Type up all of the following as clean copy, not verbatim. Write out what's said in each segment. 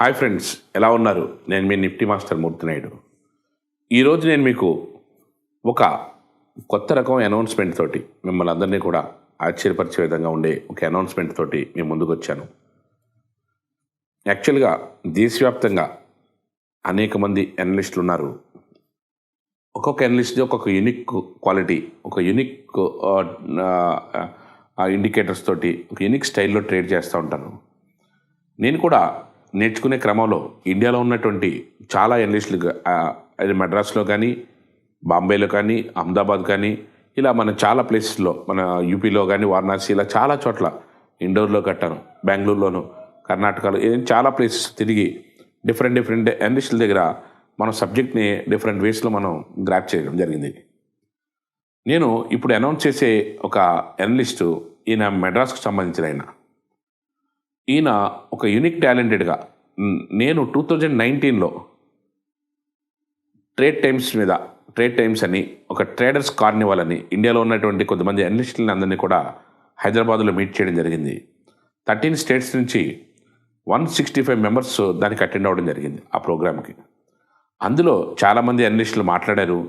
Hi friends, ఎలా ఉన్నారు? నేను మీ నిఫ్టీ మాస్టర్ మూర్తి నాయుడు. ఈరోజు నేను మీకు ఒక కొత్త రకం అనౌన్స్మెంట్ తోటి మిమ్మల్ని అందరినీ కూడా ఆశ్చర్యపరిచే విధంగా ఉండే ఒక అనౌన్స్మెంట్ తోటి మేము ముందుకు వచ్చాను. యాక్చువల్గా దేశవ్యాప్తంగా అనేక మంది అనలిస్టులు ఉన్నారు. ఒక్కొక్క అనలిస్ట్ ఒక్కొక్క యూనిక్ క్వాలిటీ, ఒక యూనిక్ ఇండికేటర్స్ తోటి ఒక యూనిక్ స్టైల్లో ట్రేడ్ చేస్తూ ఉంటాను. నేను కూడా నేర్చుకునే క్రమంలో ఇండియాలో ఉన్నటువంటి చాలా అనలిస్టులు, అది మద్రాసులో కానీ, బాంబేలో కానీ, అహ్మదాబాద్ కానీ, ఇలా మన చాలా ప్లేసెస్లో, మన యూపీలో కానీ, వారణాసి, ఇలా చాలా చోట్ల, ఇండోర్లో కట్టాను, బెంగళూరులోను, కర్ణాటకలో, చాలా ప్లేసెస్ తిరిగి డిఫరెంట్ అనలిస్టుల దగ్గర మన సబ్జెక్ట్ని డిఫరెంట్ వేస్లో మనం గ్రాప్ చేయడం జరిగింది. నేను ఇప్పుడు అనౌన్స్ చేసే ఒక అనలిస్టు, ఈయన మెడ్రాస్కు సంబంధించిన ఈయన ఒక యూనిక్ టాలెంటెడ్గా, నేను 2019లో ట్రేడ్ టైమ్స్ అని ఒక ట్రేడర్స్ కార్నివల్ అని ఇండియాలో ఉన్నటువంటి కొంతమంది అనలిస్టులని అందరినీ కూడా హైదరాబాద్లో మీట్ చేయడం జరిగింది. 13 స్టేట్స్ నుంచి 165 మెంబర్స్ దానికి అటెండ్ అవ్వడం జరిగింది ఆ ప్రోగ్రామ్కి. అందులో చాలామంది అనలిస్టులు మాట్లాడారు,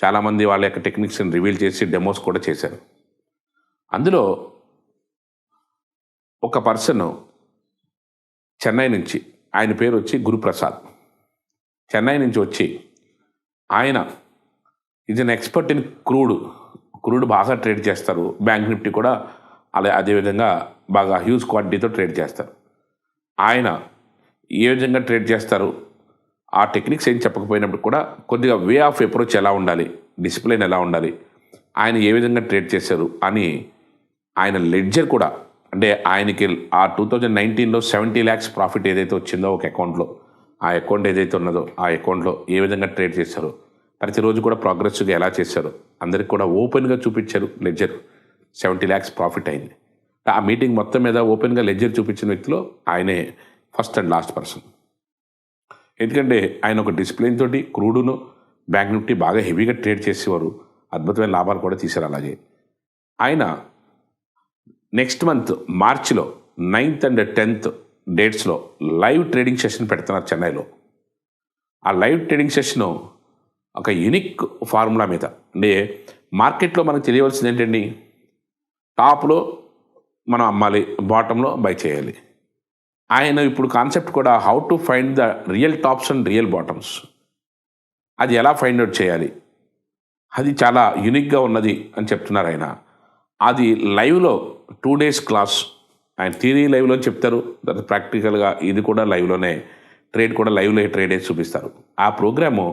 చాలామంది వాళ్ళ యొక్క టెక్నిక్స్ని రివీల్ చేసి డెమోస్ కూడా చేశారు. అందులో ఒక పర్సన్ చెన్నై నుంచి, ఆయన పేరు వచ్చి గురుప్రసాద్, చెన్నై నుంచి వచ్చి, ఆయన is an expert in crude బాగా ట్రేడ్ చేస్తారు. బ్యాంక్ నిఫ్టీ కూడా అదేవిధంగా బాగా హ్యూజ్ క్వాంటిటీతో ట్రేడ్ చేస్తారు. ఆయన ఏ విధంగా ట్రేడ్ చేస్తారు, ఆ టెక్నిక్స్ ఏం చెప్పకపోయినప్పుడు కూడా కొద్దిగా వే ఆఫ్ అప్రోచ్ ఎలా ఉండాలి, డిసిప్లిన్ ఎలా ఉండాలి, ఆయన ఏ విధంగా ట్రేడ్ చేశారు అని ఆయన లెడ్జర్ కూడా, అంటే ఆయనకి ఆ 2019లో 70 lakhs ప్రాఫిట్ ఏదైతే వచ్చిందో ఒక అకౌంట్లో, ఆ అకౌంట్ ఏదైతే ఉన్నదో ఆ అకౌంట్లో ఏ విధంగా ట్రేడ్ చేశారో, ప్రతిరోజు కూడా ప్రోగ్రెసివ్గా ఎలా చేశారో అందరికి కూడా ఓపెన్గా చూపించారు. లెడ్జర్ 70 lakhs ప్రాఫిట్ అయింది. ఆ మీటింగ్ మొత్తం మీద ఓపెన్గా లెడ్జర్ చూపించిన వ్యక్తిలో ఆయనే ఫస్ట్ అండ్ లాస్ట్ పర్సన్. ఎందుకంటే ఆయన ఒక డిసిప్లిన్ తోటి క్రూడును, బ్యాంక్ నిఫ్టీ బాగా హెవీగా ట్రేడ్ చేసేవారు, అద్భుతమైన లాభాలు కూడా తీశారు. అలాగే ఆయన నెక్స్ట్ మంత్ మార్చిలో 9th and 10th డేట్స్లో లైవ్ ట్రేడింగ్ సెషన్ పెడుతున్నారు చెన్నైలో. ఆ లైవ్ ట్రేడింగ్ సెషన్ ఒక యూనిక్ ఫార్ములా మీద, అంటే మార్కెట్లో మనకు తెలియవలసింది ఏంటండి, టాప్లో మనం అమ్మాలి, బాటంలో బై చేయాలి. ఆయన ఇప్పుడు కాన్సెప్ట్ కూడా how to find the real tops and real bottoms, అది ఎలా ఫైండ్ అవుట్ చేయాలి, అది చాలా యూనిక్గా ఉన్నది అని చెప్తున్నారు ఆయన. అది లైవ్లో 2 days క్లాస్, ఆయన థియరీ లైవ్లో చెప్తారు, తర్వాత ప్రాక్టికల్గా ఇది కూడా లైవ్లోనే, ట్రేడ్ కూడా లైవ్లో ట్రేడ్ వేసి చూపిస్తారు. ఆ programme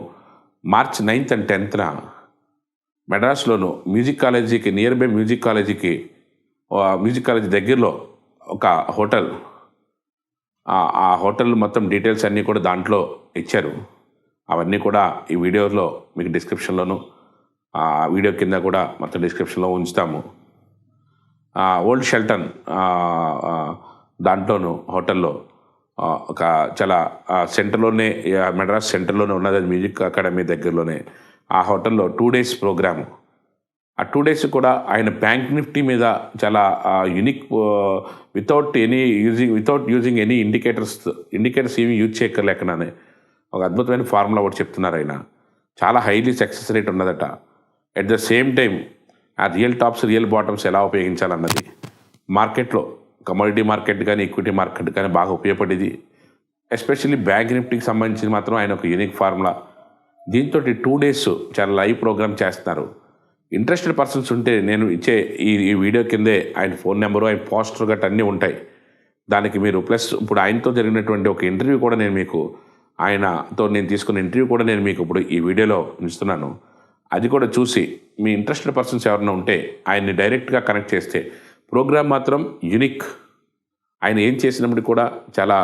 March 9th and 10th మెడ్రాస్లోను మ్యూజిక్ కాలేజీకి, నియర్ బై మ్యూజిక్ కాలేజీ దగ్గరలో ఒక హోటల్, ఆ హోటల్ మొత్తం డీటెయిల్స్ అన్నీ కూడా దాంట్లో ఇచ్చారు. అవన్నీ కూడా ఈ వీడియోలో మీకు డిస్క్రిప్షన్లోను, వీడియో కింద కూడా మొత్తం డిస్క్రిప్షన్లో ఉంచుతాము. ఓల్డ్ షెల్టన్ దాంట్లోను హోటల్లో ఒక చాలా సెంటర్లోనే, మెడ్రాస్ సెంటర్లోనే ఉన్నది, మ్యూజిక్ అకాడమీ దగ్గరలోనే. ఆ హోటల్లో 2 days ప్రోగ్రాము. ఆ 2 days కూడా ఆయన బ్యాంక్ నిఫ్టీ మీద చాలా unique, without using any indicators ఏమి యూజ్ చేయక్కర్లేకనే ఒక అద్భుతమైన ఫార్ములా ఒకటి చెప్తున్నారు ఆయన. చాలా హైలీ సక్సెస్ రేట్ ఉన్నదట. అట్ ద సేమ్ టైం ఆ రియల్ టాప్స్, రియల్ బాటమ్స్ ఎలా ఉపయోగించాలన్నది మార్కెట్లో, కమోడిటీ మార్కెట్ కానీ, ఈక్విటీ మార్కెట్ కానీ బాగా ఉపయోగపడేది. ఎస్పెషల్లీ బ్యాంక్ నిఫ్టీకి సంబంధించి మాత్రం ఆయన ఒక యూనిక్ ఫార్ములా. దీంతో 2 days చాలా లైవ్ ప్రోగ్రామ్ చేస్తున్నారు. ఇంట్రెస్టెడ్ పర్సన్స్ ఉంటే నేను ఇచ్చే ఈ వీడియో కిందే ఆయన ఫోన్ నెంబరు, ఆయన పోస్టర్ గట్రా అన్నీ ఉంటాయి. దానికి మీరు ప్లస్ ఇప్పుడు ఆయనతో జరిగినటువంటి ఒక ఇంటర్వ్యూ కూడా ఆయనతో నేను తీసుకున్న ఇంటర్వ్యూ కూడా నేను మీకు ఇప్పుడు ఈ వీడియోలో ఇస్తున్నాను. అది కూడా చూసి మీ ఇంట్రెస్టెడ్ పర్సన్స్ ఎవరైనా ఉంటే ఆయన్ని డైరెక్ట్గా కనెక్ట్ చేస్తే ప్రోగ్రామ్ మాత్రం యూనిక్. ఆయన ఏం చేసినప్పుడు కూడా చాలా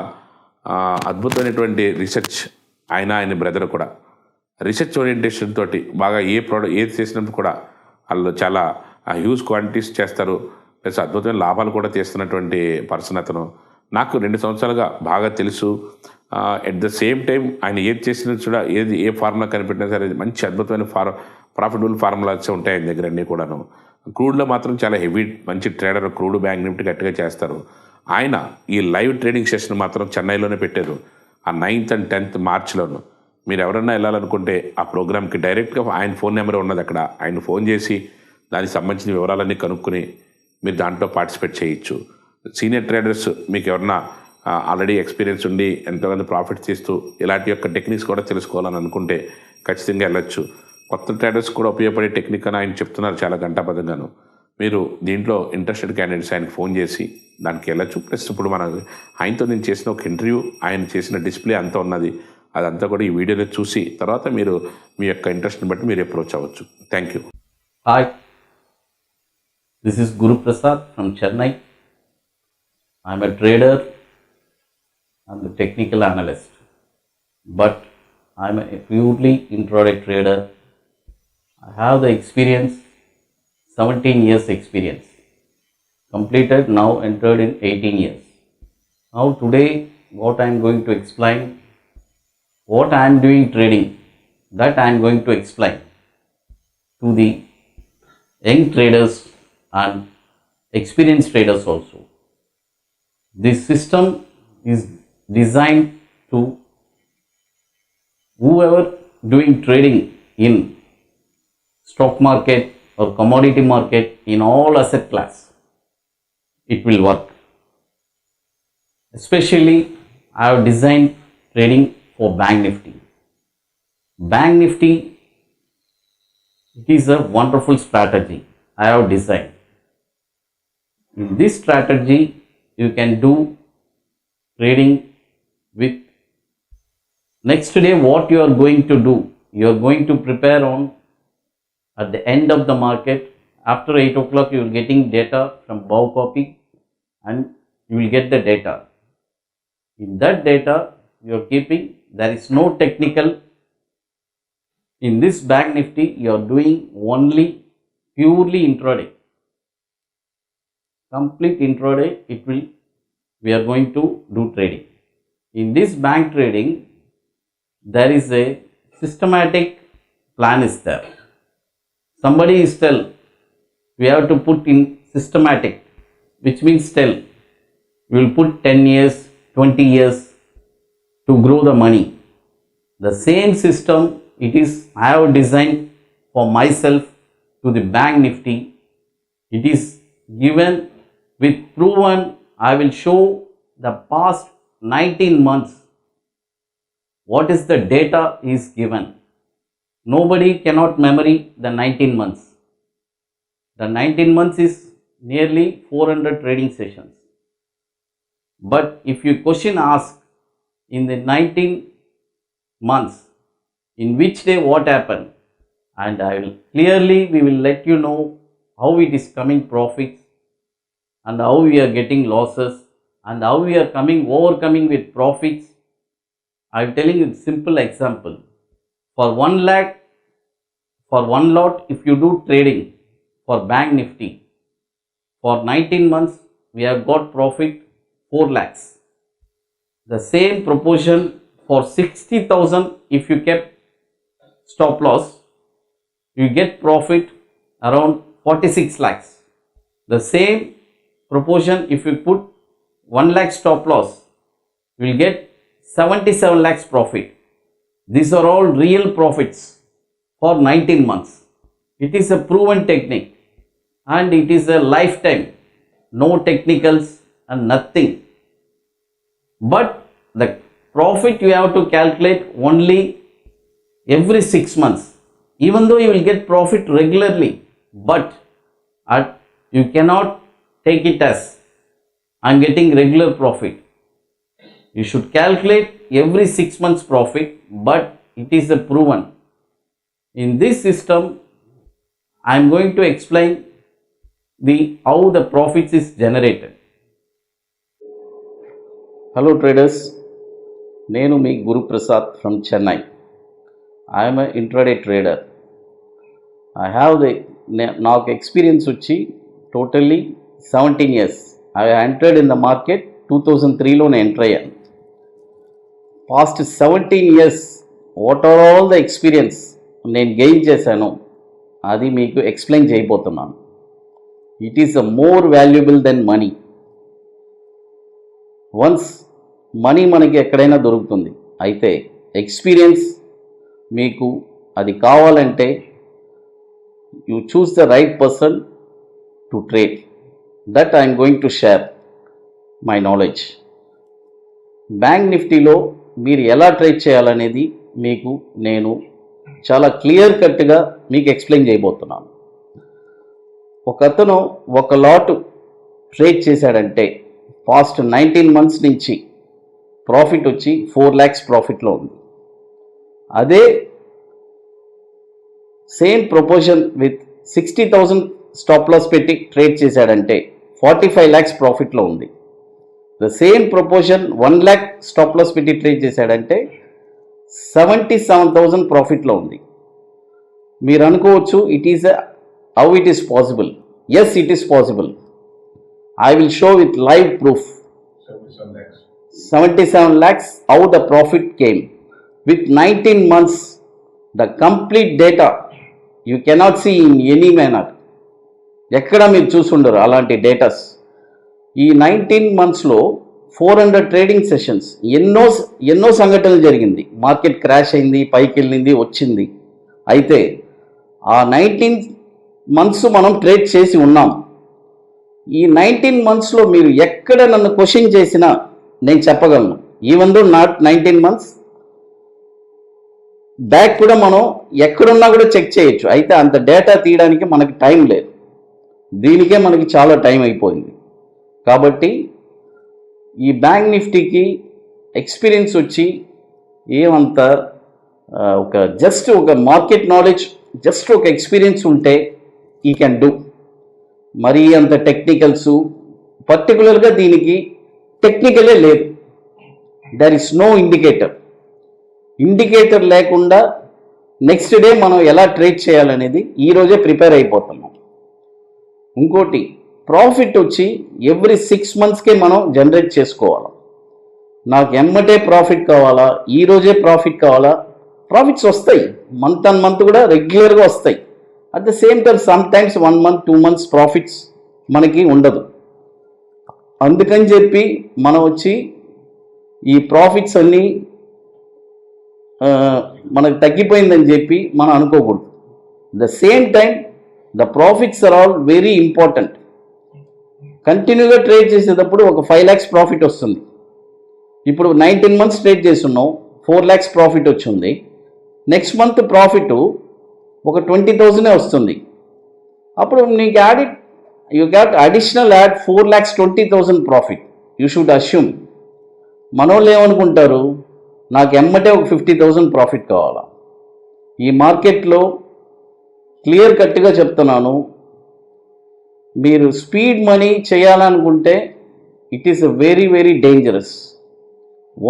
అద్భుతమైనటువంటి రీసెర్చ్, ఆయన బ్రదర్ కూడా రీసెర్చ్ ఓరియంటేషన్ తోటి బాగా ఏది చేసినప్పుడు కూడా వాళ్ళు చాలా హ్యూజ్ క్వాంటిటీస్ చేస్తారు, ప్లస్ అద్భుతమైన లాభాలు కూడా తీస్తున్నటువంటి పర్సన్ అతను. నాకు 2 సంవత్సరాలుగా బాగా తెలుసు. ఎట్ ద సేమ్ టైం ఆయన ఏది చేసినా కూడా, ఏ ఫార్ములా కనిపెట్టినా సరే మంచి అద్భుతమైన ప్రాఫిటబుల్ ఫార్ములాస్ ఉంటాయి ఆయన దగ్గర అన్నీ కూడాను. క్రూడ్లో మాత్రం చాలా హెవీ, మంచి ట్రేడర్, క్రూడ్ బ్యాంక్ నిఫ్టీ గట్టిగా చేస్తారు. ఆయన ఈ లైవ్ ట్రేడింగ్ సెషన్ మాత్రం చెన్నైలోనే పెట్టారు. ఆ 9th and 10th మార్చ్లోను మీరు ఎవరన్నా వెళ్ళాలనుకుంటే ఆ ప్రోగ్రామ్కి డైరెక్ట్గా ఆయన ఫోన్ నెంబర్ ఉన్నది అక్కడ, ఆయన ఫోన్ చేసి దానికి సంబంధించిన వివరాలన్నీ కనుక్కొని మీరు దాంట్లో పార్టిసిపేట్ చేయొచ్చు. సీనియర్ ట్రేడర్స్ మీకు ఎవరన్నా ఆల్రెడీ ఎక్స్పీరియన్స్ ఉండి ఎంతోమంది ప్రాఫిట్ తీస్తూ ఇలాంటి యొక్క టెక్నిక్స్ కూడా తెలుసుకోవాలని అనుకుంటే ఖచ్చితంగా వెళ్ళొచ్చు. కొత్త ట్రేడర్స్ కూడా ఉపయోగపడే టెక్నిక్ అని ఆయన చెప్తున్నారు చాలా గంటాపదంగాను. మీరు దీంట్లో ఇంట్రెస్టెడ్ క్యాండిడేట్స్ ఆయనకు ఫోన్ చేసి దానికి వెళ్ళొచ్చు. ప్లస్ ఇప్పుడు మన ఆయనతో నేను చేసిన ఒక ఇంటర్వ్యూ, ఆయన చేసిన డిస్ప్లే అంతా ఉన్నది, అదంతా కూడా ఈ వీడియోలో చూసి తర్వాత మీరు మీ యొక్క ఇంట్రెస్ట్ని బట్టి మీరు అప్రోచ్ అవ్వచ్చు. Thank you. Hi, this is Guru Prasad from Chennai. I am a trader and a technical analyst, but I am a purely intraday trader. I have the experience, 17 years experience, completed, now entered in 18 years. Now today what I am going to explain, what I am doing trading, that I am going to explain to the young traders and experienced traders also. This system is designed to whoever doing trading in stock market or commodity market, in all asset class, it will work. Especially I have designed trading for Bank Nifty. Bank Nifty, it is a wonderful strategy I have designed. In this strategy you can do trading with next day. What you are going to do, you are going to prepare on at the end of the market. After 8 o'clock you will getting data from bow copy and you will get the data. In that data you are keeping, there is no technical. In this Bank Nifty you are doing only purely intraday, complete intraday. We are going to do trading. In this bank trading there is a systematic plan is there. Somebody is tell we have to put in systematic, which means tell we will put 10 years, 20 years to grow the money. The same system it is I have designed for myself to the Bank Nifty. It is given with proven. I will show the past 19 months what is the data is given. Nobody cannot memory the 19 months. The 19 months is nearly 400 trading sessions. But if you question ask in the 19 months in which day what happened, and I will clearly we will let you know how it is coming profits and how we are getting losses and how we are overcoming with profits. I am telling you simple example. For 1 lakh, for 1 lot, if you do trading for Bank Nifty, for 19 months we have got profit 4 lakhs. The same proportion for 60,000, if you kept stop loss, you get profit around 46 lakhs. The same proportion if you put 1 lakh stop loss, you will get 77 lakhs profit. These are all real profits for 19 months. It is a proven technique and it is a lifetime, no technicals and nothing. But the profit you have to calculate only every 6 months. Even though you will get profit regularly, but you cannot take it as I am getting regular profit. You should calculate every 6 months profit, but it is a proven. In this system I am going to explain how the profits is generated. Hello traders, Nenu me Guru Prasad from Chennai. I am an intraday trader. I have the నాకు experience వచ్చి totally 17 years. I entered in the market 2003లోనే enter అయ్యాను. Past 17 years what are all the experience నేను gain చేశాను అది మీకు explain చేయబోతున్నాను. It is more valuable than money. Once money మనకి ఎక్కడైనా దొరుకుతుంది. అయితే ఎక్స్పీరియన్స్ మీకు అది కావాలంటే you choose the right person to trade. That I'm going to share my knowledge. Bank నిఫ్టీలో మీరు ఎలా ట్రేడ్ చేయాలనేది మీకు నేను చాలా క్లియర్ కట్గా మీకు ఎక్స్ప్లెయిన్ చేయబోతున్నాను. ఒకతను ఒక లాట్ ట్రేడ్ చేశాడంటే పాస్ట్ 19 months నుంచి ప్రాఫిట్ వచ్చి 4 lakhs ప్రాఫిట్లో ఉంది. అదే same proportion with 60,000 stop loss పెట్టి ట్రేడ్ చేశాడంటే 45 lakhs ప్రాఫిట్లో ఉంది. The same proportion 1 lakh stop loss పెట్టి ట్రేడ్ చేశాడంటే 77,000 ప్రాఫిట్లో ఉంది. మీరు అనుకోవచ్చు it is how it is possible. Yes, it is possible. I will show with live proof. 77 lakhs how the profit came with 19 months. The complete data you cannot see in any manner. ఎక్కడ మీరు చూసుండరు అలాంటి datas. ఈ 19 monthsలో 400 trading sessions, ఎన్నో సంఘటనలు జరిగింది. Market crash అయింది, పైకి వెళ్ళింది, వచ్చింది. అయితే ఆ 19 months మనం ట్రేడ్ చేసి ఉన్నాం. ఈ 19 monthsలో మీరు ఎక్కడ నన్ను క్వశ్చన్ చేసినా నేను చెప్పగలను. Even though not 19 months back కూడా మనం ఎక్కడున్నా కూడా చెక్ చేయొచ్చు. అయితే అంత డేటా తీయడానికి మనకి టైం లేదు. దీనికే మనకి చాలా టైం అయిపోయింది. కాబట్టి ఈ బ్యాంక్ నిఫ్టీకి ఎక్స్పీరియన్స్ వచ్చి ఏమంత జస్ట్ ఒక మార్కెట్ నాలెడ్జ్, జస్ట్ ఒక ఎక్స్పీరియన్స్ ఉంటే ఈ కెన్ డూ. మరీ అంత టెక్నికల్స్, పర్టికులర్గా దీనికి టెక్నికలే లేదు. దర్ ఇస్ నో ఇండికేటర్ లేకుండా నెక్స్ట్ డే మనం ఎలా ట్రేడ్ చేయాలనేది ఈరోజే ప్రిపేర్ అయిపోతున్నాం. ఇంకోటి, ప్రాఫిట్ వచ్చి ఎవ్రీ 6 monthsకే మనం జనరేట్ చేసుకోవాలి. నాకు ఎమ్మటే ప్రాఫిట్ కావాలా, ఈరోజే ప్రాఫిట్ కావాలా? ప్రాఫిట్స్ వస్తాయి, మంత్ ఆన్ మంత్ కూడా రెగ్యులర్గా వస్తాయి. At the same time some times 1 month 2 months profits మనకి ఉండదు. అందుకని చెప్పి మనం వచ్చి ఈ ప్రాఫిట్స్ అన్నీ మనకు తగ్గిపోయిందని చెప్పి మనం అనుకోకూడదు. The same time the profits are all very important. కంటిన్యూగా ట్రేడ్ చేసేటప్పుడు ఒక 5 lakhs ప్రాఫిట్ వస్తుంది. ఇప్పుడు 19 months ట్రేడ్ చేస్తున్నాం, 4 lakhs ప్రాఫిట్ వచ్చింది. నెక్స్ట్ మంత్ ప్రాఫిట్ ఒక 20,000 వస్తుంది. అప్పుడు నీకు you got additional add 4,20,000 profit. You should assume. మనోళ్ళు ఏమనుకుంటారు, నాకు ఎమ్మటే ఒక 50,000 ప్రాఫిట్ కావాలా? ఈ మార్కెట్లో క్లియర్ కట్గా చెప్తున్నాను, మీరు స్పీడ్ మనీ చేయాలనుకుంటే it is very very dangerous.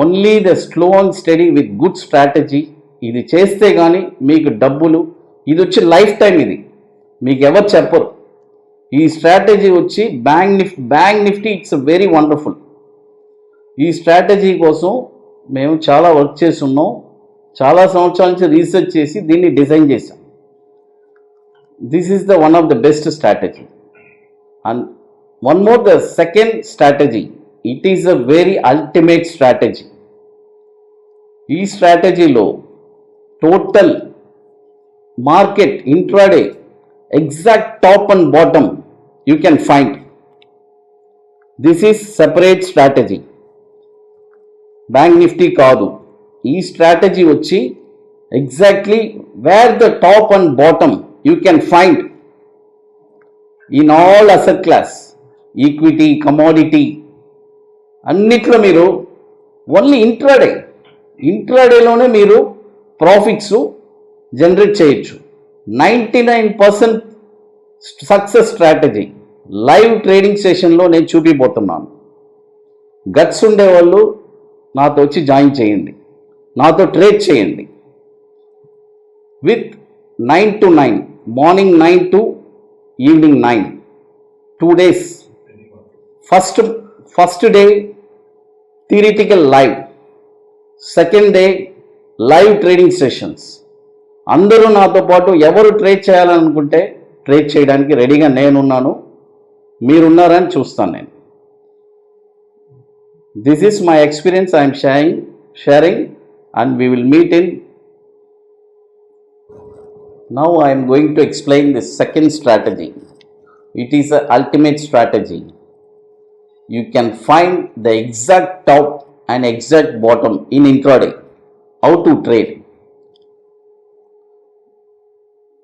Only the slow and study with good strategy. ఇది చేస్తే కానీ మీకు డబ్బులు, ఇది వచ్చి లైఫ్ టైం, ఇది మీకు ఎవరు చెప్పరు. ఈ స్ట్రాటజీ వచ్చి bank Nifty it's very wonderful. ఈ స్ట్రాటజీ కోసం మేము చాలా వర్క్ చేసి ఉన్నాం. చాలా సంవత్సరాల నుంచి రీసెర్చ్ చేసి దీన్ని డిజైన్ చేశాం. This is the one of the best strategy. And one more, the second strategy, it is a very ultimate strategy. ఈ స్ట్రాటజీలో total market intraday exact top and bottom you can find. This is separate strategy. Bank Nifty కాదు. ఈ strategy వచ్చి exactly where the top and bottom you can find in all asset class, equity, commodity, అన్నిట్లో మీరు only ఇంట్రాడేలోనే మీరు profits generate చేయొచ్చు. 99% success strategy live trading సెషన్లో నేను చూపిపోతున్నాను. Guts ఉండేవాళ్ళు నాతో వచ్చి జాయిన్ చేయండి, నాతో ట్రేడ్ చేయండి. With 9 to 9, morning 9 to evening 9, 2 days. First day theoretical live, second day live trading sessions. అందరూ నాతో పాటు ఎవరు ట్రేడ్ చేయాలనుకుంటే ట్రేడ్ చేయడానికి రెడీగా నేనున్నాను. మీరున్నారని చూస్తాను నేను. This is my experience I am sharing, and we will meet in. Now I am going to explain the second strategy. It is the ultimate strategy. You can find the exact top and exact bottom in intraday. How to trade?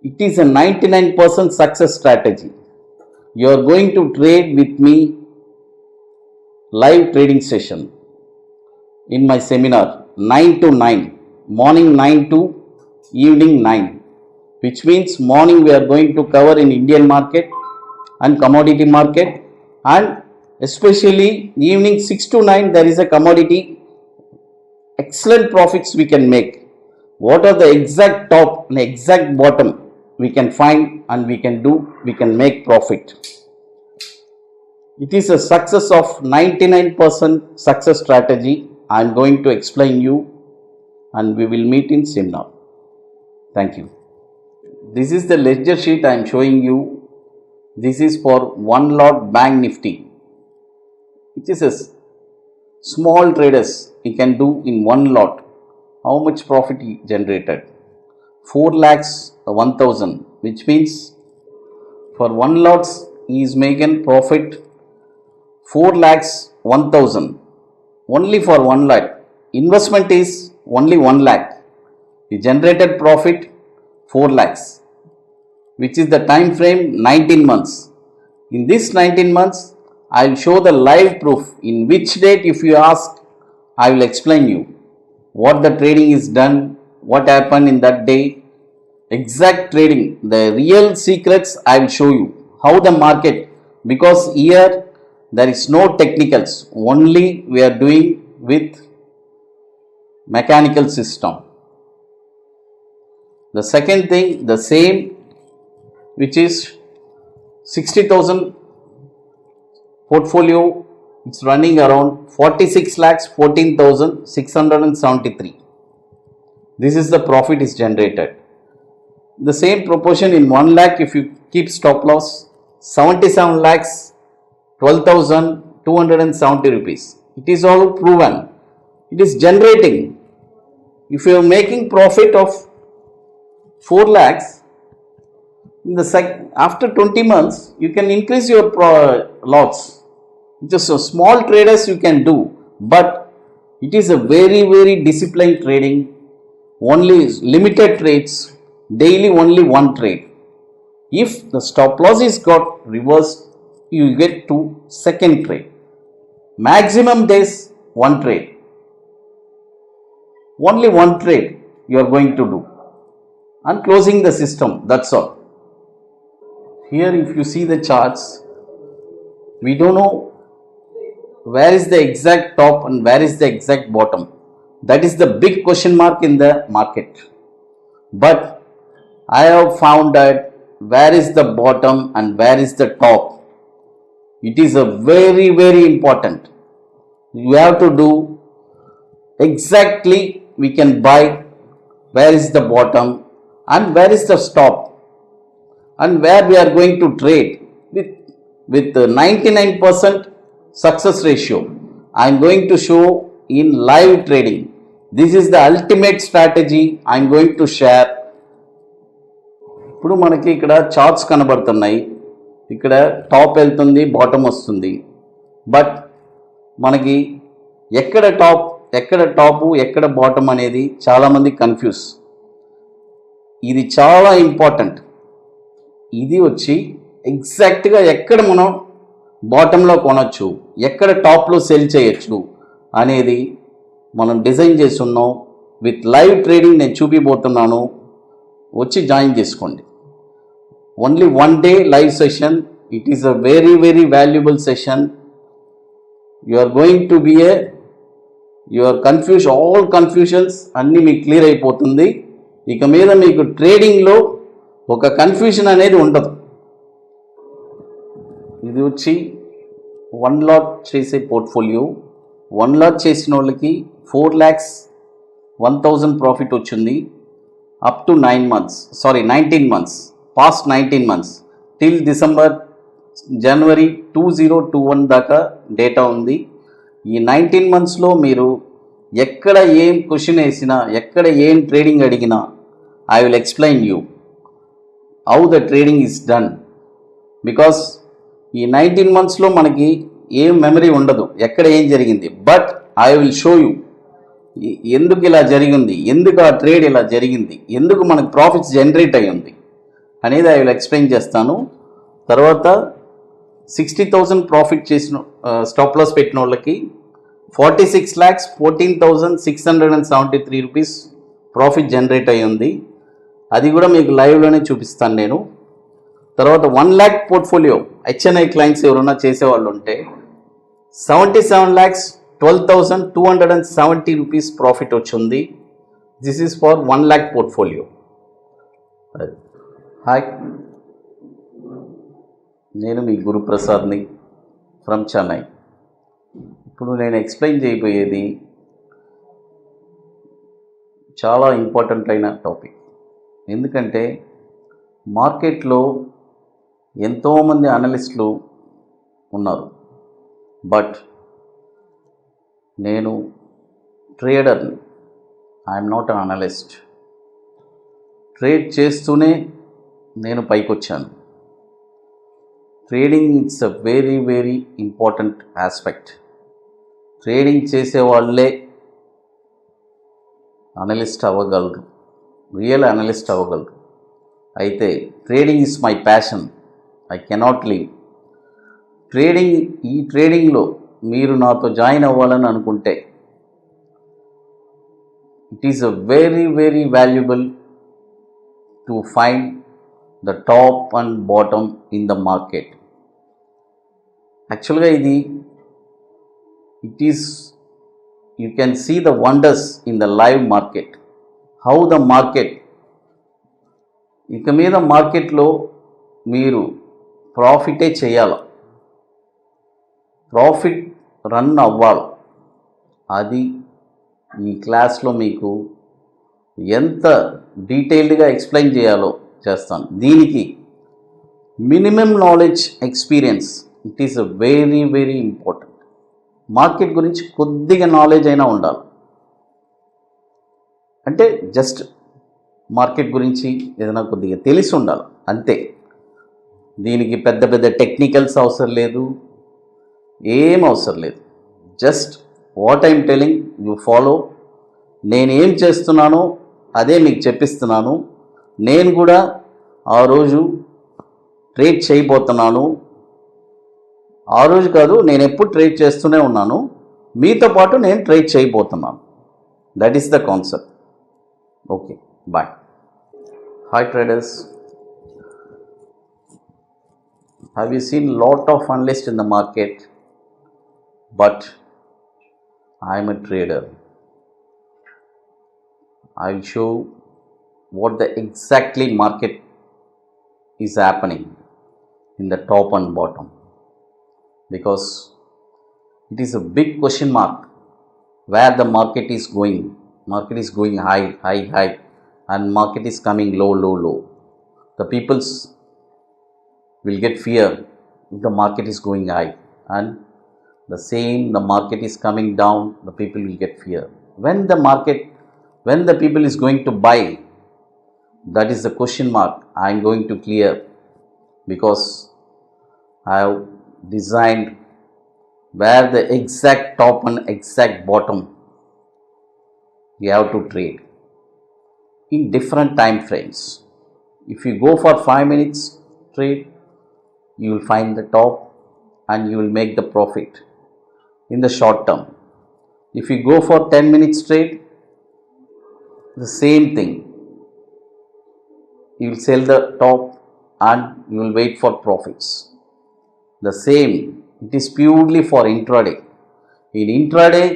It is a 99% success strategy. You are going to trade with me live trading session in my seminar 9 to 9, morning 9 to evening 9, which means morning we are going to cover in Indian market and commodity market, and especially evening 6 to 9 there is a commodity. Excellent profits we can make. What are the exact top and exact bottom we can find, and we can make profit. It is a success of 99% success strategy. I am going to explain you, and we will meet in seminar. Thank you. This is the ledger sheet I am showing you. This is for one lot bank nifty. It is a small traders he can do in one lot. How much profit he generated? 4 lakhs 1000, which means for one lots he is making profit 4 lakhs 1000 only for 1 lakh. Investment is only 1 lakh. He generated profit 4 lakhs, which is the time frame 19 months. In this 19 months, I will show the live proof. In which date, if you ask, I will explain you what the trading is done, what happened in that day, exact trading, the real secrets I will show you. How the market, because here there is no technicals, only we are doing with mechanical system. The second thing, the same, which is 60,000 portfolio, it's running around 46 lakhs 14,673. This is the profit is generated. The same proportion in 1 lakh, if you keep stop loss, 77 lakhs 12,270 rupees. It is all proven. It is generating. If you are making profit of 4 lakhs, in the after 20 months, you can increase your lots. Just a small traders you can do, but it is a very, very disciplined trading. Only limited trades, daily only one trade. If the stop loss is got reversed, you get to second trade. Maximum days one trade. Only one trade you are going to do, and closing the system. That's all. Here, if you see the charts, we don't know where is the exact top and where is the exact bottom. That is the big question mark in the market. But I have found that where is the bottom and where is the top. It is a very, very important. You have to do exactly, we can buy where is the bottom and where is the stop, and where we are going to trade with 99% success ratio. I am going to show in live trading. This is the ultimate strategy I am going to share. ఇప్పుడు మనకి ఇక్కడ charts కనబడుతున్నాయి. ఇక్కడ top వెళ్తుంది, bottom వస్తుంది. But మనకి ఎక్కడ top, ఎక్కడ టాపు, ఎక్కడ బాటమ్ అనేది చాలామంది కన్ఫ్యూజ్. ఇది చాలా ఇంపార్టెంట్. ఇది వచ్చి ఎగ్జాక్ట్గా ఎక్కడ మనం బాటంలో కొనవచ్చు, ఎక్కడ టాప్లో సెల్ చేయొచ్చు అనేది మనం డిజైన్ చేసి ఉన్నాం. విత్ లైవ్ ట్రేడింగ్ నేను చూపిపోతున్నాను. వచ్చి జాయిన్ చేసుకోండి. Only 1 day live session. It is a very, very valuable session. You are going to be your all confusions అన్నీ మీకు క్లియర్ అయిపోతుంది. ఇక మీద మీకు ట్రేడింగ్లో ఒక కన్ఫ్యూషన్ అనేది ఉండదు. ఇది వచ్చి 1 lot చేసే పోర్ట్ఫోలియో. 1 lot చేసిన వాళ్ళకి 4,10,000 ప్రాఫిట్ వచ్చింది. Up to 19 months, past 19 months till December, January 2021 దాకా డేటా ఉంది. ఈ 19 మంత్స్లో మీరు ఎక్కడ ఏం క్వశ్చన్ వేసినా, ఎక్కడ ఏం ట్రేడింగ్ అడిగినా, I will explain you how the trading is done. Because ఈ 19 మంత్స్లో మనకి ఏం మెమరీ ఉండదు ఎక్కడ ఏం జరిగింది. But I will show you ఎందుకు ఇలా జరిగింది, ఎందుకు ఆ ట్రేడ్ ఇలా జరిగింది, ఎందుకు మనకు ప్రాఫిట్స్ జనరేట్ అయ్యి ఉంది అనేది ఐ విల్ ఎక్స్ప్లెయిన్ చేస్తాను. తర్వాత 60,000 ప్రాఫిట్ చేసిన స్టాప్ లాస్ పెట్టిన వాళ్ళకి 46,14,673 రూపీస్ ప్రాఫిట్ జనరేట్ అయ్యి ఉంది. అది కూడా మీకు లైవ్లోనే చూపిస్తాను నేను. తర్వాత 1 lakh పోర్ట్ఫోలియో హెచ్ఎన్ఐ క్లయింట్స్ ఎవరైనా చేసేవాళ్ళు ఉంటే 77,12,270 రూపీస్ ప్రాఫిట్ వచ్చింది. This is for 1 lakh portfolio. Hi, నేను మీ గురుప్రసాద్ని ఫ్రమ్ చెన్నై. ఇప్పుడు నేను ఎక్స్ప్లెయిన్ చేయబోయేది చాలా ఇంపార్టెంట్ అయిన టాపిక్. ఎందుకంటే మార్కెట్లో ఎంతోమంది అనలిస్టులు ఉన్నారు, బట్ నేను ట్రేడర్ని, I'm not an analyst. Trade చేస్తూనే నేను పైకొచ్చాను. Trading it's a very very important aspect. Trading చేసే వాళ్ళే అనలిస్ట్ అవ్వగలరు, రియల్ అనలిస్ట్ అవ్వగలరు. అయితే trading is my passion, I cannot leave. ఈ ట్రేడింగ్లో మీరు నాతో జాయిన్ అవ్వాలని అనుకుంటే it is a very very valuable to find the top and bottom in the market. యాక్చువల్గా it is you can see the wonders in the live market, how the market. ఇక మీద మార్కెట్లో మీరు ప్రాఫిటే చేయాలి, ప్రాఫిట్ రన్ అవ్వాలి. అది ఈ క్లాస్లో మీకు ఎంత డీటెయిల్డ్గా ఎక్స్ప్లెయిన్ చేయాలో చేస్తాను. దీనికి minimum knowledge, experience it is a very very important. Market గురించి కొద్దిగా నాలెడ్జ్ అయినా ఉండాలి. అంటే జస్ట్ మార్కెట్ గురించి ఏదైనా కొద్దిగా తెలిసి ఉండాలి అంతే. దీనికి పెద్ద పెద్ద టెక్నికల్స్ అవసరం లేదు, ఏం అవసరం లేదు. Just what I'm telling you follow. నేను ఏం చేస్తున్నానో అదే మీకు చెప్పిస్తున్నాను. నేను కూడా ఆ రోజు ట్రేడ్ చేయబోతున్నాను. ఆ రోజు కాదు, నేను ఎప్పుడు ట్రేడ్ చేస్తూనే ఉన్నాను. మీతో పాటు నేను ట్రేడ్ చేయబోతున్నాను. That is the concept. Okay, bye. Hi traders. Have you seen lot of analysts in the market? But I am a trader. I will show what the exactly market is happening in the top and bottom, because it is a big question mark where the market is going. Market is going high, high, high, and market is coming low, low, low. The people's will get fear if the market is going high, and the market is coming down, the people will get fear. When the people is going to buy, that is the question mark I am going to clear, because I have designed where the exact top and exact bottom you have to trade in different time frames. If you go for 5 minutes trade, you will find the top and you will make the profit in the short term. If you go for 10 minutes trade, the same thing. You will sell the top and you will wait for profits. The same, it is purely for intraday. In intraday,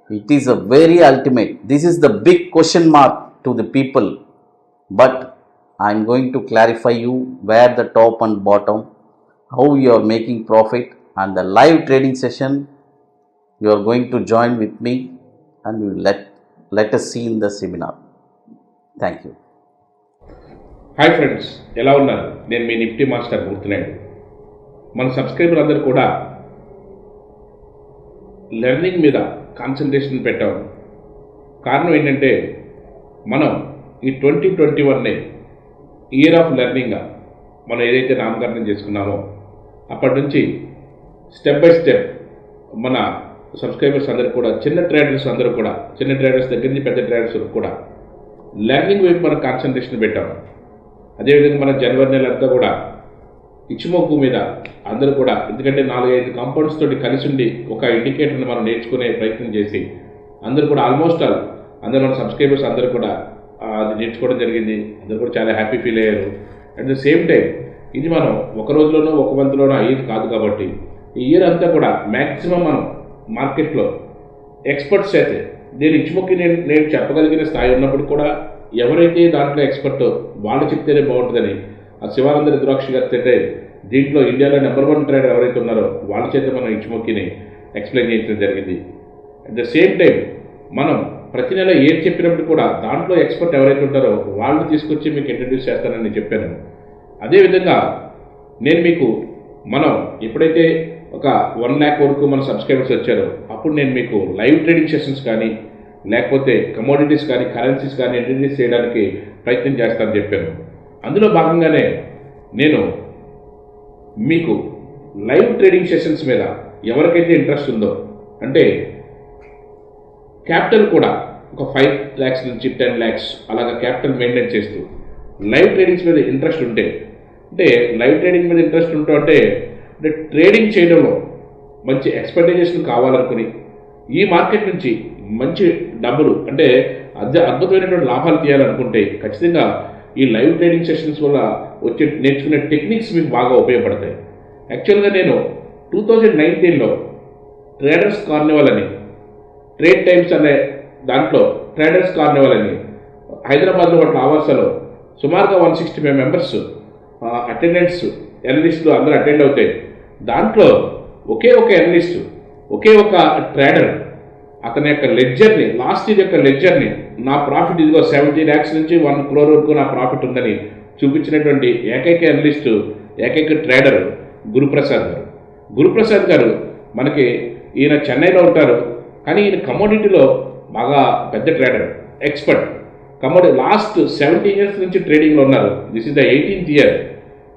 it is a very ultimate. This is the big question mark to the people, but I am going to clarify you where the top and bottom, how you are making profit, and the live trading session you are going to join with me, and we will let us see in the seminar. Thank you. Hi friends, ఎలా ఉన్నారు? నేను మీ Nifty master గుర్తున్నాడు. మన subscriber అందరూ కూడా learning మీద concentration పెట్టాం. కారణం ఏంటంటే మనం ఈ 2021ని ఇయర్ ఆఫ్ లెర్నింగ్గా మనం ఏదైతే నామకరణం చేసుకున్నామో అప్పటి నుంచి స్టెప్ బై స్టెప్ మన సబ్స్క్రైబర్స్ అందరూ కూడా చిన్న ట్రేడర్స్ దగ్గర నుంచి పెద్ద ట్రేడర్స్ కూడా లెర్నింగ్ వైపు మనం కాన్సన్ట్రేషన్ పెట్టాం. అదేవిధంగా మన జనవరి నెల అంతా కూడా ఇచ్చిమొగ్గు మీద అందరూ కూడా, ఎందుకంటే 4-5 కాంపౌండ్స్ తోటి కలిసి ఉండి ఒక ఇండికేటర్ని మనం నేర్చుకునే ప్రయత్నం చేసి అందరూ కూడా ఆల్మోస్ట్ అందరూ మన సబ్స్క్రైబర్స్ అందరూ కూడా అది నేర్చుకోవడం జరిగింది. అందరూ కూడా చాలా హ్యాపీ ఫీల్ అయ్యారు. అట్ ద సేమ్ టైం ఇది మనం ఒక రోజులోనో ఒక మంత్లోనో అయ్యేది కాదు కాబట్టి ఈ ఇయర్ అంతా కూడా మ్యాక్సిమం మనం మార్కెట్లో ఎక్స్పర్ట్స్ అయితే నేను ఇచ్చిమొక్కి నేను చెప్పగలిగిన స్థాయి ఉన్నప్పుడు కూడా ఎవరైతే దాంట్లో ఎక్స్పర్ట్ వాళ్ళు చెప్తేనే బాగుంటుందని ఆ శివానంద రుద్రాక్షి గారి అయితే దీంట్లో ఇండియాలో నెంబర్ 1 ట్రేడర్ ఎవరైతే ఉన్నారో వాళ్ళ చేత మనం ఇచ్చిమొక్కిని ఎక్స్ప్లెయిన్ చేయడం జరిగింది. అట్ ద సేమ్ టైం మనం ప్రతి నెల ఏం చెప్పినప్పుడు కూడా దాంట్లో ఎక్స్పర్ట్ ఎవరైతే ఉంటారో వాళ్ళు తీసుకొచ్చి మీకు ఇంట్రడ్యూస్ చేస్తానని నేను చెప్పాను. అదేవిధంగా నేను మీకు మనం ఎప్పుడైతే ఒక 1 lakh వరకు మన సబ్స్క్రైబర్స్ వచ్చారో అప్పుడు నేను మీకు లైవ్ ట్రేడింగ్ సెషన్స్ కానీ లేకపోతే కమోడిటీస్ కానీ కరెన్సీస్ కానీ ఇంట్రడ్యూస్ చేయడానికి ప్రయత్నం చేస్తానని చెప్పాను. అందులో భాగంగానే నేను మీకు లైవ్ ట్రేడింగ్ సెషన్స్ మీద ఎవరికైతే ఇంట్రెస్ట్ ఉందో, అంటే క్యాపిటల్ కూడా ఒక 5 lakhs నుంచి 10 lakhs అలాగా క్యాపిటల్ మెయింటైన్ చేస్తూ లైవ్ ట్రేడింగ్స్ మీద ఇంట్రెస్ట్ ఉంటే, అంటే లైవ్ ట్రేడింగ్ మీద ఇంట్రెస్ట్ ఉంటూ అంటే ట్రేడింగ్ చేయడంలో మంచి ఎక్స్పెక్టేషన్ కావాలనుకుని ఈ మార్కెట్ నుంచి మంచి డబ్బులు అంటే అద్భుతమైనటువంటి లాభాలు తీయాలనుకుంటే ఖచ్చితంగా ఈ లైవ్ ట్రేడింగ్ సెషన్స్ వల్ల వచ్చే నేర్చుకునే టెక్నిక్స్ మీకు బాగా ఉపయోగపడతాయి. యాక్చువల్గా నేను 2019లో ట్రేడర్స్ కార్నివల్ అని, ట్రేడ్ టైమ్స్ అనే దాంట్లో ట్రేడర్స్ కార్నివల్ అని హైదరాబాద్లో ఒక లావాసాలో సుమారుగా 165 మెంబర్స్ అటెండెన్స్ ఎనలిస్టులు అందరూ అటెండ్ అవుతాయి. దాంట్లో ఒకే ఒక ఎనలిస్ట్, ఒకే ఒక ట్రేడర్ అతని యొక్క లెడ్జర్ని, లాస్ట్ ఇయర్ యొక్క లెడ్జర్ని నా ప్రాఫిట్ ఇదిగో 70 lakhs నుంచి 1 crore వరకు నా ప్రాఫిట్ ఉందని చూపించినటువంటి ఏకైక అనలిస్టు, ఏకైక ట్రేడర్ గురుప్రసాద్ గారు. గురుప్రసాద్ గారు మనకి ఈయన చెన్నైలో ఉంటారు, కానీ ఈయన కమోడిటీలో బాగా పెద్ద ట్రేడర్, ఎక్స్పర్ట్. లాస్ట్ 17 years నుంచి ట్రేడింగ్లో ఉన్నారు. This is the 18th year.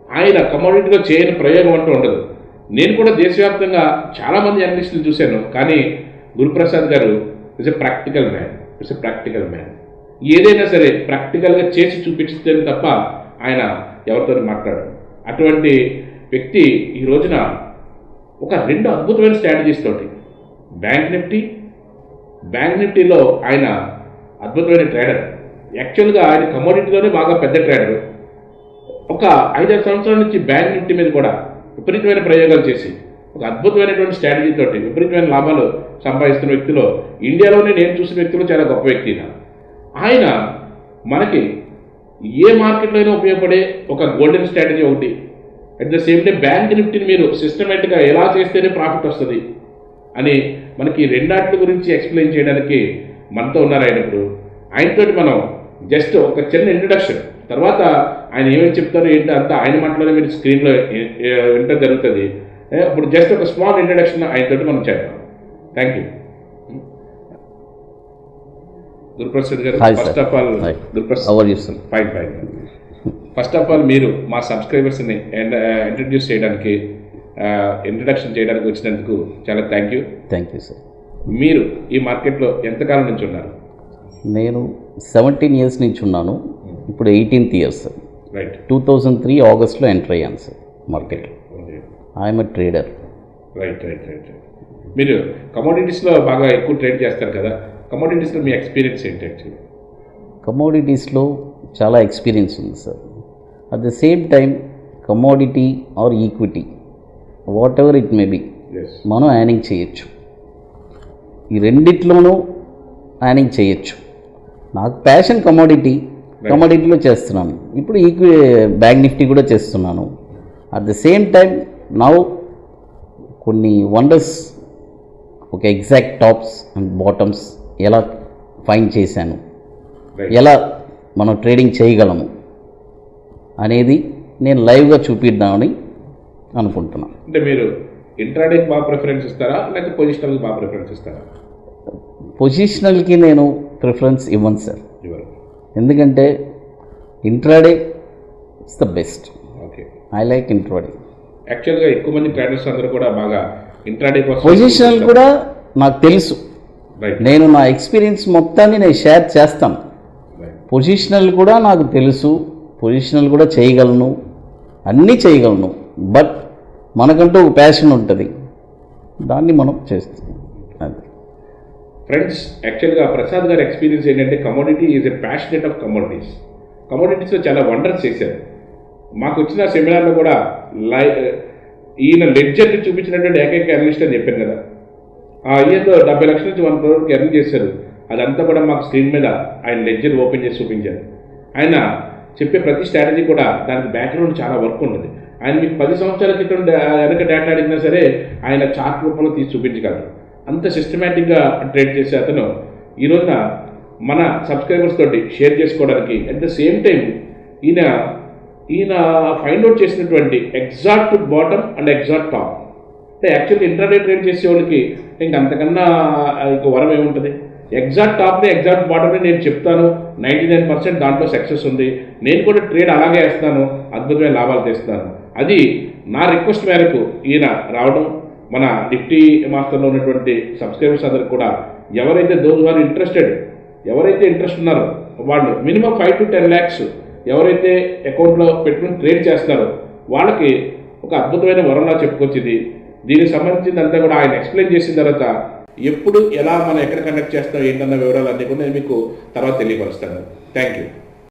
ఆయన కమోడిటీలో చేయని ప్రయోగం అంటూ ఉండదు. నేను కూడా దేశవ్యాప్తంగా చాలామంది అనలిస్టులు చూశాను, కానీ గురుప్రసాద్ గారు ఇట్స్ ఎ ప్రాక్టికల్ మ్యాన్. ఏదైనా సరే ప్రాక్టికల్గా చేసి చూపించితే తప్ప ఆయన ఎవరితో మాట్లాడారు. అటువంటి వ్యక్తి ఈ రోజున ఒక 2 అద్భుతమైన స్ట్రాటజీస్ తోటి బ్యాంక్ నిఫ్టీలో ఆయన అద్భుతమైన ట్రేడర్. యాక్చువల్గా ఆయన కమోడిటీలోనే బాగా పెద్ద ట్రేడర్. ఒక 5-6 సంవత్సరాల నుంచి బ్యాంక్ నిఫ్టీ మీద కూడా విపరీతమైన ప్రయోగాలు చేసి ఒక అద్భుతమైనటువంటి స్ట్రాటజీ తోటి విపరీతమైన లాభాలు సంపాదిస్తున్న వ్యక్తిలో, ఇండియాలోనే నేను చూసిన వ్యక్తిలో చాలా గొప్ప వ్యక్తి. ఆయన మనకి ఏ మార్కెట్లో అయినా ఉపయోగపడే ఒక గోల్డెన్ స్ట్రాటజీ ఒకటి. At the same time bank నిఫ్టీని మీరు సిస్టమేటిక్గా ఎలా చేస్తేనే ప్రాఫిట్ వస్తుంది అని మనకి 2 వాటి గురించి ఎక్స్ప్లెయిన్ చేయడానికి మనతో ఉన్నారు ఆయన. ఇప్పుడు ఆయనతోటి మనం జస్ట్ ఒక చిన్న ఇంట్రడక్షన్, తర్వాత ఆయన ఏమేమి చెప్తారో ఏంటో అంతా ఆయన మాటలోనే మీరు స్క్రీన్లో వింటం జరుగుతుంది. ఇప్పుడు జస్ట్ ఒక స్మాల్ ఇంట్రడక్షన్ ఆయనతోటి మనం చేద్దాం. Thank you. గురుప్రసాద్ గారు, first of all first of all మీరు మా సబ్స్క్రైబర్స్ని ఇంట్రడ్యూస్ చేయడానికి, ఇంట్రడక్షన్ చేయడానికి వచ్చినందుకు చాలా థ్యాంక్ యూ సార్. మీరు ఈ మార్కెట్లో ఎంతకాలం నుంచి ఉన్నారు? నేను 17 years నుంచి ఉన్నాను. ఇప్పుడు 18th year సార్. రైట్. 2003 ఆగస్ట్లో ఎంటర్ అయ్యాను సార్ మార్కెట్లో. I'm a trader. రైట్. మీరు కమోడిటీస్లో బాగా ఎక్కువ ట్రేడ్ చేస్తారు కదా, కమోడిటీస్లో మీ ఎక్స్పీరియన్స్ ఏంటి? యాక్చువల్లీ కమోడిటీస్లో చాలా ఎక్స్పీరియన్స్ ఉంది sir. At the same time commodity or equity whatever it may be మనం యానింగ్ చేయొచ్చు. ఈ రెండిట్లోనూ యానింగ్ చేయొచ్చు. నాకు ప్యాషన్ కమోడిటీలో చేస్తున్నాను. ఇప్పుడు బ్యాంక్ నిఫ్టీ కూడా చేస్తున్నాను. At the same time now కొన్ని వండర్స్, ఒక ఎగ్జాక్ట్ టాప్స్ అండ్ బాటమ్స్ ఎలా ఫైండ్ చేశాను, ఎలా మనం ట్రేడింగ్ చేయగలము అనేది నేను లైవ్గా చూపిద్దామని అనుకుంటున్నాను. అంటే మీరు ఇంట్రాడేకి బాగా ప్రిఫరెన్స్ ఇస్తారా లేకపోతే పొజిషనల్కి బాగా ప్రిఫరెన్స్ ఇస్తారా? పొజిషనల్కి నేను ప్రిఫరెన్స్ ఇవ్వను సార్, ఇవ్వరు. ఎందుకంటే intraday it's the best. Okay. I like intraday. యాక్చువల్గా ఎక్కువ మంది ట్రేడర్స్ అందరూ కూడా బాగా ఇంట్రాడే కోసం పొజిషనల్ కూడా నాకు తెలుసు, రైట్ నేను నా ఎక్స్పీరియన్స్ మొత్తాన్ని నేను షేర్ చేస్తాను. రైట్. పొజిషనల్ కూడా నాకు తెలుసు, పొజిషనల్ కూడా చేయగలను, అన్నీ చేయగలను. బట్ మనకంటూ ఒక ప్యాషన్ ఉంటుంది, దాన్ని మనం చేస్తాం. అది ఫ్రెండ్స్, యాక్చువల్గా ప్రసాద్ గారి ఎక్స్పీరియన్స్ ఏంటంటే commodity is a passionate of commodities. కమోడిటీస్లో చాలా వండర్స్ చేశారు. మాకు వచ్చిన సెమినార్లో కూడా ఈయన లెడ్జర్ని చూపించినటువంటి ఏకైక అనలిస్ట్ అని చెప్పాను కదా, ఆ ఇయర్లో 70 లక్షల నుంచి 1 crore ఎర్న్ చేశారు. అదంతా కూడా మాకు స్క్రీన్ మీద ఆయన లెడ్జర్ ఓపెన్ చేసి చూపించారు. ఆయన చెప్పే ప్రతి స్ట్రాటజీ కూడా దానికి బ్యాక్గ్రౌండ్ చాలా వర్క్ ఉన్నది. ఆయన మీకు 10 సంవత్సరాల క్రితం వెనక డేటా అడిగినా సరే ఆయన చార్ట్ రూపంలో తీసి చూపించగలరు. అంత సిస్టమేటిక్గా ట్రేడ్ చేసే అతను ఈ రోజున మన సబ్స్క్రైబర్స్ తోటి షేర్ చేసుకోవడానికి అట్ ద సేమ్ టైం ఈయన ఫైండ్ అవుట్ చేసినటువంటి exact bottom and exact top. అంటే యాక్చువల్లీ ఇంట్రాడే ట్రేడ్ చేసే వాళ్ళకి ఇంక అంతకన్నా ఇంక వరం ఏముంటుంది? ఎగ్జాక్ట్ టాప్ని ఎగ్జాక్ట్ బాటమ్ని నేను చెప్తాను, 99% దాంట్లో సక్సెస్ ఉంది, నేను కూడా ట్రేడ్ అలాగే వేస్తాను, అద్భుతమైన లాభాలు తెస్తున్నాను. అది నా రిక్వెస్ట్ మేరకు ఈయన రావడం, మన నిఫ్టీ మాస్టర్లో ఉన్నటువంటి సబ్స్క్రైబర్స్ అందరికి కూడా ఎవరైతే ఎవరైతే ఇంట్రెస్ట్ ఉన్నారో వాళ్ళు మినిమం 5 to 10 lakhs ఎవరైతే అకౌంట్లో పెట్టుకుని ట్రేడ్ చేస్తారో వాళ్ళకి ఒక అద్భుతమైన వరంలా చెప్పుకొచ్చింది. దీనికి సంబంధించిందంతా కూడా ఆయన ఎక్స్ప్లెయిన్ చేసిన తర్వాత ఎప్పుడు ఎలా మనం ఎక్కడ కండక్ట్ చేస్తాం ఏంటన్న వివరాలు అన్నీ కూడా నేను మీకు తర్వాత తెలియపరుస్తాను. Thank you.